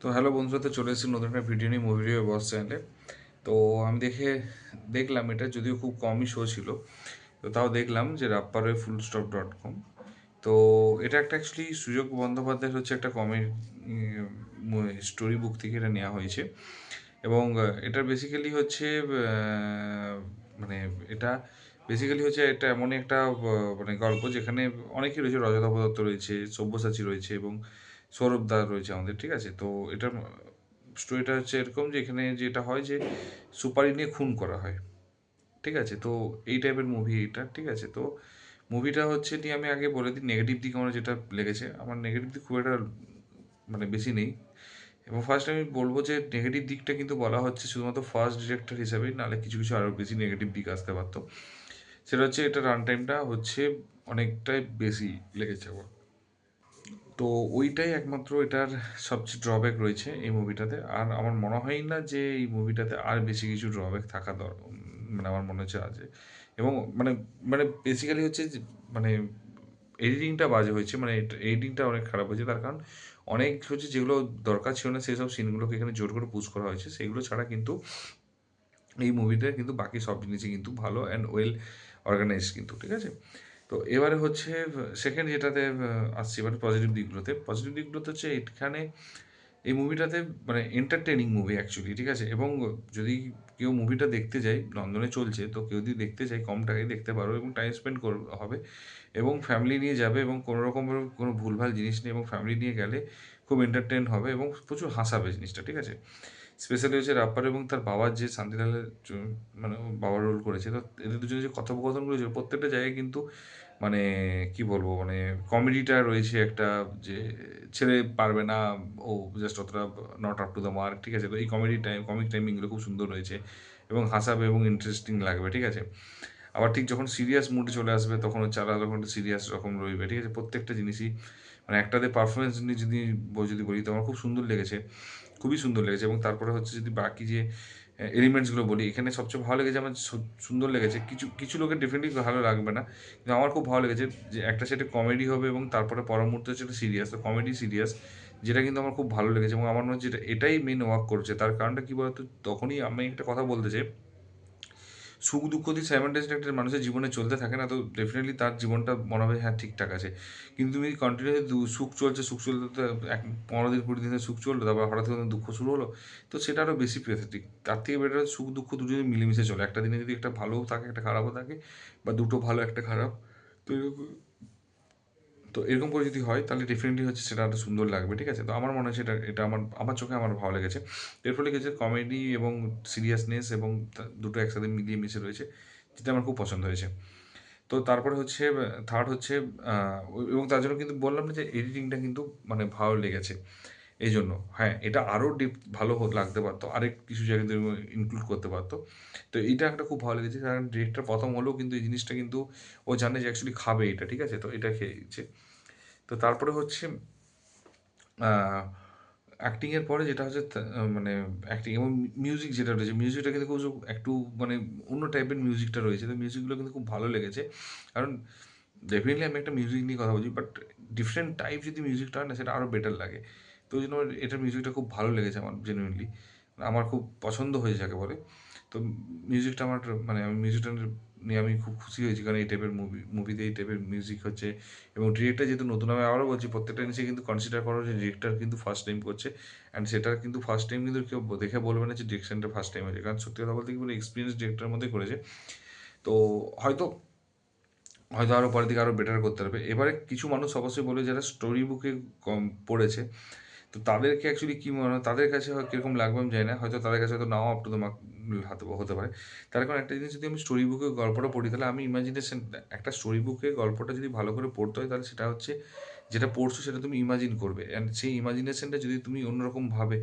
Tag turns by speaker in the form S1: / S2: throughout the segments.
S1: তো হ্যালো বন্ধুরা, তো চলে এসেছি নতুন একটা ভিডিও নিয়ে, মুভি রিভিউ বস চ্যানেলে। তো আমি দেখলাম, এটা যদিও খুব কমই শো ছিল, তো তাও দেখলাম যে রাপ্পারে fullstop.com। তো এটা একটা অ্যাকচুয়ালি সুযোগ বন্দ্যোপাধ্যায়ের হচ্ছে একটা কমেডি স্টোরি বুক থেকে এটা নেওয়া হয়েছে। এবং এটা বেসিক্যালি হচ্ছে মানে এটা বেসিক্যালি হচ্ছে এটা এমনই একটা মানে গল্প যেখানে অনেকেই রয়েছে, রজতাভ দত্ত রয়েছে, সব্যসাচী রয়েছে এবং সৌরভ দা রয়েছে আমাদের, ঠিক আছে। তো এটার স্টোরিটা হচ্ছে এরকম যে এখানে যেটা হয় যে সুপারি নিয়ে খুন করা হয়, ঠিক আছে। তো এই টাইপের মুভি এটা, ঠিক আছে। তো মুভিটা হচ্ছে নিয়ে আমি আগে বলে দিই নেগেটিভ দিক আমার যেটা লেগেছে। আমার নেগেটিভ দিক খুব একটা মানে বেশি নেই। এবং ফার্স্ট আমি বলবো যে নেগেটিভ দিকটা কিন্তু বলা হচ্ছে শুধুমাত্র ফার্স্ট ডিরেক্টর হিসাবেই, নাহলে কিছু কিছু আরও বেশি নেগেটিভ দিক আসতে পারতো। সেটা হচ্ছে এটা রান টাইমটা হচ্ছে অনেকটাই বেশি লেগেছে আমার। তো ওইটাই একমাত্র এটার সবচেয়ে ড্রব্যাক রয়েছে এই মুভিটাতে। আর আমার মনে হয় না যে এই মুভিটাতে আর বেশি কিছু ড্রব্যাক থাকা মানে আমার মনে হচ্ছে আছে। এবং মানে মানে বেসিক্যালি হচ্ছে যে মানে এডিটিংটা বাজে হয়েছে, মানে এডিটিংটা অনেক খারাপ হয়েছে। তার কারণ অনেক হচ্ছে যেগুলো দরকার ছিল না সেই সব সিনগুলোকে এখানে জোর করে পুশ করা হয়েছে। সেইগুলো ছাড়া কিন্তু এই মুভিটার কিন্তু বাকি সব জিনিসই কিন্তু ভালো অ্যান্ড ওয়েল অর্গানাইজড কিন্তু, ঠিক আছে। তো এবারে হচ্ছে সেকেন্ড যেটাতে আসছি, এবারে পজিটিভ দিকগুলোতে হচ্ছে এখানে এই মুভিটাতে মানে এন্টারটেনিং মুভি অ্যাকচুয়ালি, ঠিক আছে। এবং যদি কেউ মুভিটা দেখতে যায়, লন্ডনে চলছে, তো কেউ যদি দেখতে চায় কম টাকায় দেখতে পারো এবং টাইম স্পেন্ড হবে এবং ফ্যামিলি নিয়ে যাবে এবং কোনো রকমের কোনো ভুলভাল জিনিস নেই এবং ফ্যামিলি নিয়ে গেলে খুব এন্টারটেন হবে এবং প্রচুর হাসাবে জিনিসটা, ঠিক আছে। স্পেশালি হচ্ছে রাপ্পার এবং তার বাবার যে শান্তিলালের মানে ও বাবার রোল করেছে, তো এদের দুজনের যে কথোপকথনগুলো ছিল প্রত্যেকটা জায়গায় কিন্তু মানে কি বলবো, মানে কমেডিটা রয়েছে একটা, যে ছেলে পারবে না, ও জাস্ট অতটা not up to the mark, ঠিক আছে। তো এই কমিক টাইমিংগুলো খুব সুন্দর রয়েছে এবং হাসাবে এবং ইন্টারেস্টিং লাগবে, ঠিক আছে। আবার ঠিক যখন সিরিয়াস মুডে চলে আসবে তখন হচ্ছে আলাদা রকম সিরিয়াস রকম রইবে, ঠিক আছে। প্রত্যেকটা জিনিসই মানে একটাতে পারফরমেন্স নিয়ে যদি বলি তো আমার খুব সুন্দর লেগেছে, খুবই সুন্দর লেগেছে। এবং তারপরে হচ্ছে যদি বাকি যে এলিমেন্টসগুলো বলি, এখানে সবচেয়ে ভালো লেগেছে আমার, সুন্দর লেগেছে। কিছু কিছু লোকের ডেফিনেটলি ভালো লাগবে না, কিন্তু আমার খুব ভালো লেগেছে যে একটা সেটা কমেডি হবে এবং তারপরে পর মুহূর্তে হচ্ছে একটা সিরিয়াস, তো কমেডি সিরিয়াস, যেটা কিন্তু আমার খুব ভালো লেগেছে। এবং আমার মনে হচ্ছে এটাই মেন ওয়ার্ক করছে। তার কারণটা কী বলতো, তখনই আমি একটা কথা বলতে চাই, সুখ দুঃখ দিয়ে সাইমালটেনিয়াসলি একটা মানুষের জীবনে চলতে থাকে না, তো ডেফিনেটলি তার জীবনটা মনে হবে হ্যাঁ ঠিকঠাক আছে। কিন্তু তুমি কন্টিনিউ সুখ চলতে তো 15 দিন 20 দিন ধরে সুখ চললো, তারপর হঠাৎ করে দুঃখ শুরু হলো, তো সেটা আরও বেশি প্যাথেটিক। তার থেকে বেটার সুখ দুঃখ দুটো যদি মিলেমিশে চলে, একটা দিনে যদি একটা ভালোও থাকে একটা খারাপও থাকে, বা দুটো ভালো একটা খারাপ, তো এরকম করে যদি হয় তাহলে ডেফিনেটলি হচ্ছে সেটা আরও সুন্দর লাগবে, ঠিক আছে। তো আমার মনে হচ্ছে এটা এটা আমার আমার চোখে আমার ভালো লেগেছে। এর ফলে কিছু কমেডি এবং সিরিয়াসনেস এবং দুটো একসাথে মিলিয়ে মিশে রয়েছে, যেটা আমার খুব পছন্দ হয়েছে। তো তারপরে হচ্ছে থার্ড হচ্ছে এবং তার জন্য কিন্তু বললাম না যে এডিটিংটা কিন্তু মানে ভালো লেগেছে এই জন্য। হ্যাঁ, এটা আরও ডিপ ভালো লাগতে পারতো, আরেক কিছু জায়গায় ইনক্লুড করতে পারতো। তো এইটা একটা খুব ভালো লেগেছে, কারণ ডিরেক্টর প্রথম হলেও কিন্তু এই জিনিসটা কিন্তু ও জানে যে অ্যাকচুয়ালি খাবে এটা, ঠিক আছে। তো এটা খেয়েছে। তো তারপরে হচ্ছে অ্যাক্টিংয়ের পরে যেটা হচ্ছে মানে অ্যাক্টিং এবং মিউজিক যেটা রয়েছে, মিউজিকটা কিন্তু খুব একটু মানে অন্য টাইপের মিউজিকটা রয়েছে। তো মিউজিকগুলো কিন্তু খুব ভালো লেগেছে। কারণ ডেফিনেটলি আমি একটা মিউজিক নিয়ে কথা বলছি, বাট ডিফারেন্ট টাইপ যদি মিউজিকটা হয় না সেটা আরও বেটার লাগে। তো ওই জন্য আমার এটার মিউজিকটা খুব ভালো লেগেছে আমার জেনুইনলি, আমার খুব পছন্দ হয়েছে যাকে বলে। তো মিউজিকটা আমার মানে আমি মিউজিকটা নিয়ে আমি খুব খুশি হয়েছি, কারণ এই টাইপের মুভিতে এই টাইপের মিউজিক হচ্ছে। এবং ডিরেক্টর যেহেতু নতুন, আমি আবারও বলছি প্রত্যেকটা জিনিসে কিন্তু কনসিডার করো যে ডিরেক্টর কিন্তু ফার্স্ট টাইম করছে, অ্যান্ড সেটা কিন্তু ফার্স্ট টাইম কিন্তু কেউ দেখে বলবে না যে ডিরেকশনটা ফার্স্ট টাইম হয়েছে, কারণ সত্যি কথা বলতে কি বলে এক্সপিরিয়েন্স ডিরেক্টরের মধ্যে করেছে। তো হয়তো হয়তো আরও পরের দিকে আরও বেটার করতে হবে। এবারে কিছু মানুষ অবশ্যই বলে যারা স্টোরি বুকে কম পড়েছে, তো তাদেরকে অ্যাকচুয়ালি কী মনে হয়, তাদের কাছে কীরকম লাগবে আমি জানি না, হয়তো তাদের কাছে হয়তো নাও আপ টু দ্য মার্ক হতে পারে। তার কারণ একটা জিনিস, যদি আমি স্টোরি বুকে গল্পটা পড়ি তাহলে আমি ইমাজিনেশন, একটা স্টোরি বুকে গল্পটা যদি ভালো করে পড়তে হয় তাহলে সেটা হচ্ছে যেটা পড়ছো সেটা তুমি ইমাজিন করবে, অ্যান্ড সেই ইমাজিনেশনটা যদি তুমি অন্যরকম ভাবে,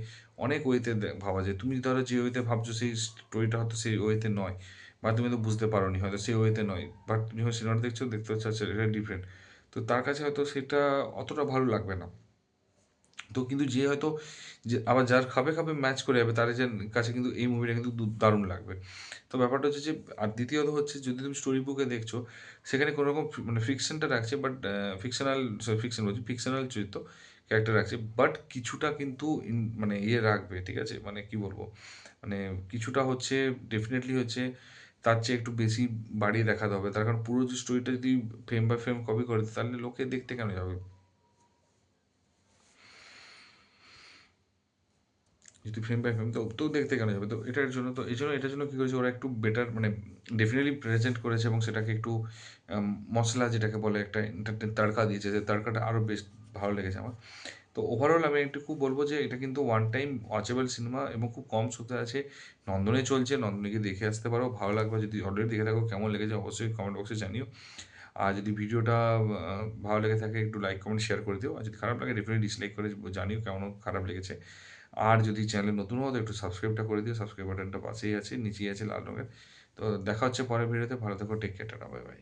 S1: অনেক ওয়েতে ভাবা যায়। তুমি ধরো যে ওয়েতে ভাবছো সেই স্টোরিটা হয়তো সেই ওয়েতে নয়, বা তুমি তো বুঝতে পারো নি হয়তো সেই ওয়েতে নয়, বাট তুমি যখন সিনেমাটা দেখছো দেখতে হচ্ছে আচ্ছা এটা ডিফারেন্ট, তো তার কাছে হয়তো সেটা অতটা ভালো লাগবে না। তো কিন্তু যে হয়তো যে আবার যার খাবে খাবে ম্যাচ করে যাবে, তার যে কাছে কিন্তু এই মুভিটা কিন্তু দারুণ লাগবে। তো ব্যাপারটা হচ্ছে যে, আর দ্বিতীয়ত হচ্ছে যদি তুমি স্টোরি বুকে দেখছো সেখানে কোনো রকম মানে ফিকশনটা রাখছে, বাট ফিকশনাল বলছি ফিকশনাল চরিত্র, ক্যারেক্টার রাখছে, বাট কিছুটা কিন্তু মানে ইয়ে রাখবে, ঠিক আছে, মানে কি বলবো, মানে কিছুটা হচ্ছে ডেফিনেটলি হচ্ছে তার চেয়ে একটু বেশি বাড়িয়ে দেখাতে হবে, তার কারণ পুরো যে স্টোরিটা যদি ফ্রেম বাই ফ্রেম কপি করে তাহলে লোকে দেখতে কেন যাবে, যদি ফ্রেম বাই ফ্রেম তো দেখতে কেন যাবে, তো এটার জন্য তো এই জন্য এটার জন্য কী করেছে ওরা একটু বেটার মানে ডেফিনেটলি প্রেজেন্ট করেছে এবং সেটাকে একটু মশলা যেটাকে বলে একটা এন্টারটেন তাড়কা দিয়েছে, যে তাড়কাটা আরও বেশ ভালো লেগেছে আমার। তো ওভারঅল আমি একটু বলবো যে এটা কিন্তু ওয়ান টাইম ওয়াচেবল সিনেমা এবং খুব কম শোতে আছে, নন্দনে চলছে, নন্দনে গিয়ে দেখে আসতে পারো, ভালো লাগবে। যদি অলরেডি দেখে থাকো কেমন লেগেছে অবশ্যই কমেন্ট বক্সে জানিও। আর যদি ভিডিওটা ভালো লেগে থাকে একটু লাইক কমেন্ট শেয়ার করে দিও, আর যদি খারাপ লাগে ডেফিনেটলি ডিসলাইক করে জানিও কেমন খারাপ লেগেছে। আর যদি চ্যানেলে নতুন হও তো একটু সাবস্ক্রাইবটা করে দিও, সাবস্ক্রাইব বাটনটা পাশেই আছে, নিচেই আছে লাল রঙের। তো দেখা হচ্ছে পরের ভিডিওতে, ভালো থেকো, take care, tata, bye by.